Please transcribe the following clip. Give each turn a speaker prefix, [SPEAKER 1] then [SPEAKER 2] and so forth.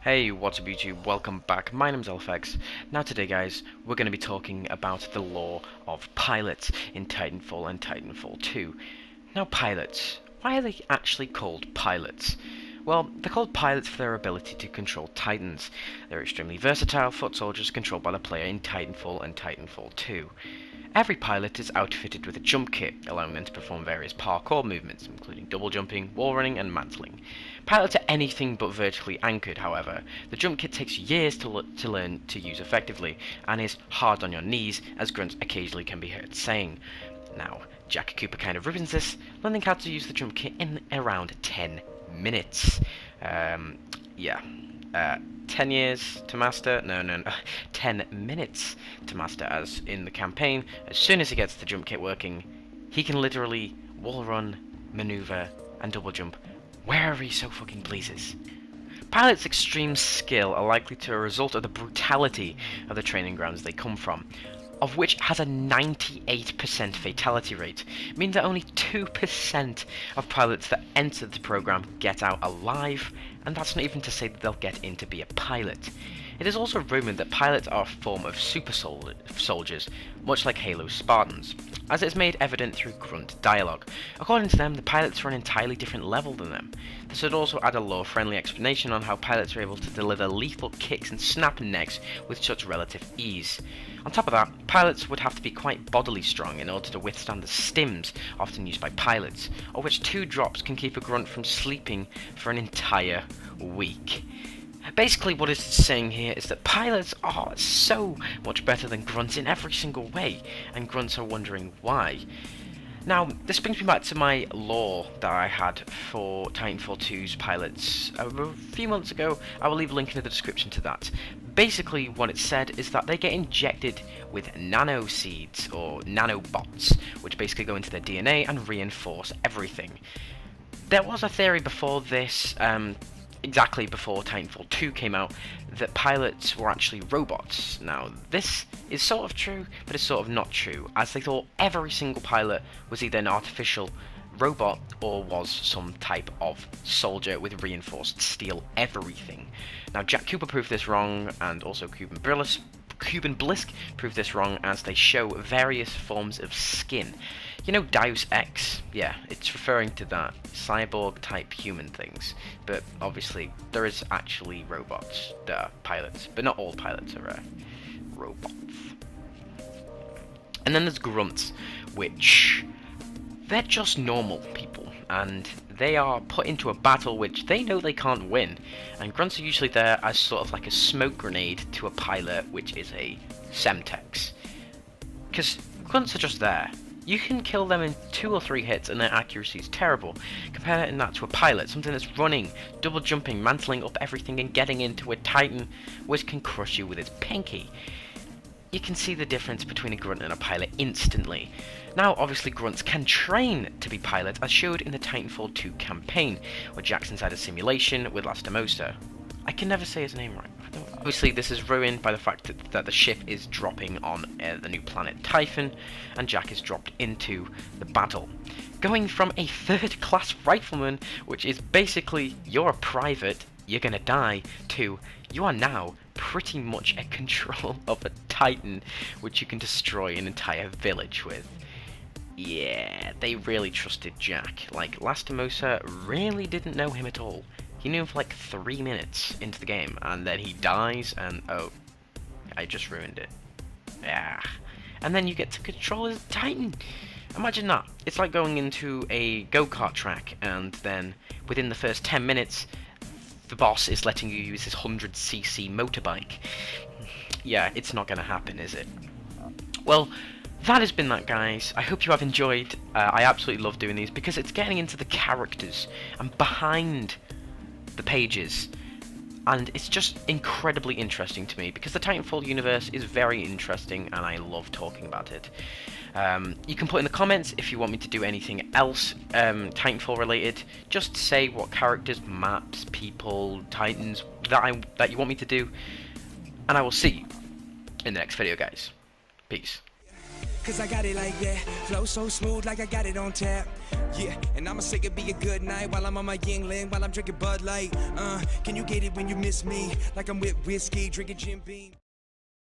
[SPEAKER 1] Hey, what's up YouTube? Welcome back. My name's LFX. Now today guys, we're going to be talking about the lore of pilots in Titanfall and Titanfall 2. Now pilots, why are they actually called pilots? Well, they're called pilots for their ability to control Titans. They're extremely versatile foot soldiers controlled by the player in Titanfall and Titanfall 2. Every pilot is outfitted with a jump kit, allowing them to perform various parkour movements, including double jumping, wall running, and mantling. Pilots are anything but vertically anchored, however. The jump kit takes years to learn to use effectively, and is hard on your knees, as grunts occasionally can be heard saying. Now, Jack Cooper kind of ruins this, learning how to use the jump kit in around 10 minutes. 10 years to master? No, 10 minutes to master, as in the campaign, as soon as he gets the jump kit working, he can literally wall run, maneuver, and double jump wherever he so fucking pleases. Pilots' extreme skill are likely to be a result of the brutality of the training grounds they come from, of which has a 98% fatality rate, meaning that only 2% of pilots that enter the program get out alive, and that's not even to say that they'll get in to be a pilot. It is also rumoured that pilots are a form of super soldiers, much like Halo's Spartans, as it is made evident through grunt dialogue. According to them, the pilots are an entirely different level than them. This would also add a lore-friendly explanation on how pilots are able to deliver lethal kicks and snap necks with such relative ease. On top of that, pilots would have to be quite bodily strong in order to withstand the stims often used by pilots, of which 2 drops can keep a grunt from sleeping for an entire week. Basically what it's saying here is that pilots are so much better than grunts in every single way, and grunts are wondering why. Now, this brings me back to my lore that I had for Titanfall 2's pilots a few months ago. I will leave a link in the description to that. Basically, what it said is that they get injected with nano seeds, or nanobots, which basically go into their DNA and reinforce everything. There was a theory before this, exactly before Titanfall 2 came out, that pilots were actually robots. Now, this is sort of true, but it's sort of not true, as they thought every single pilot was either an artificial robot or was some type of soldier with reinforced steel everything. Now, Jack Cooper proved this wrong, and also Cuban Blisk proved this wrong, as they show various forms of skin. You know Deus Ex? Yeah, it's referring to that, cyborg-type human things. But obviously, there is actually robots that are pilots, but not all pilots are robots. And then there's grunts, which they're just normal people, and they are put into a battle which they know they can't win. And grunts are usually there as sort of like a smoke grenade to a pilot, which is a Semtex. Because grunts are just there. You can kill them in 2 or 3 hits and their accuracy is terrible. Comparing that to a pilot, something that's running, double jumping, mantling up everything and getting into a Titan, which can crush you with its pinky. You can see the difference between a grunt and a pilot instantly. Now, obviously, grunts can train to be pilots, as showed in the Titanfall 2 campaign, where Jack's inside a simulation with Lastimosa. I can never say his name right. Obviously, this is ruined by the fact that the ship is dropping on the new planet Typhon, and Jack is dropped into the battle. Going from a 3rd-class rifleman, which is basically, you're a private, you're gonna die, to you are now pretty much at control of a Titan, which you can destroy an entire village with. Yeah, they really trusted Jack. Like, Lastimosa really didn't know him at all. He knew him for like 3 minutes into the game, and then he dies, and oh, I just ruined it. Yeah. And then you get to control his Titan. Imagine that. It's like going into a go-kart track, and then within the first 10 minutes, the boss is letting you use his 100cc motorbike. Yeah, it's not gonna happen, is it? Well, that has been that, guys. I hope you have enjoyed. I absolutely love doing these, because it's getting into the characters and behind the pages, and it's just incredibly interesting to me, because the Titanfall universe is very interesting and I love talking about it. You can put in the comments if you want me to do anything else Titanfall related. Just say what characters, maps, people, Titans that you want me to do, and I will see you in the next video, guys. Peace.
[SPEAKER 2] cause I got it like that. Flow so smooth like I got it on tap. Yeah, and I'ma say it be a good night while I'm on my Yingling, while I'm drinking Bud Light. Can you get it when you miss me? Like I'm with whiskey, drinking Jim Beam.